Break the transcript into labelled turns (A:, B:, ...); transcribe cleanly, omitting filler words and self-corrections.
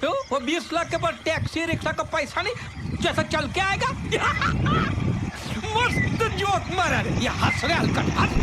A: तो वो 20 लाख के बाद टैक्सी रिक्शा का पैसा नहीं जैसा चल के आएगा। मस्त जोक मारा रे, ये हंस रहे हलकट हंस।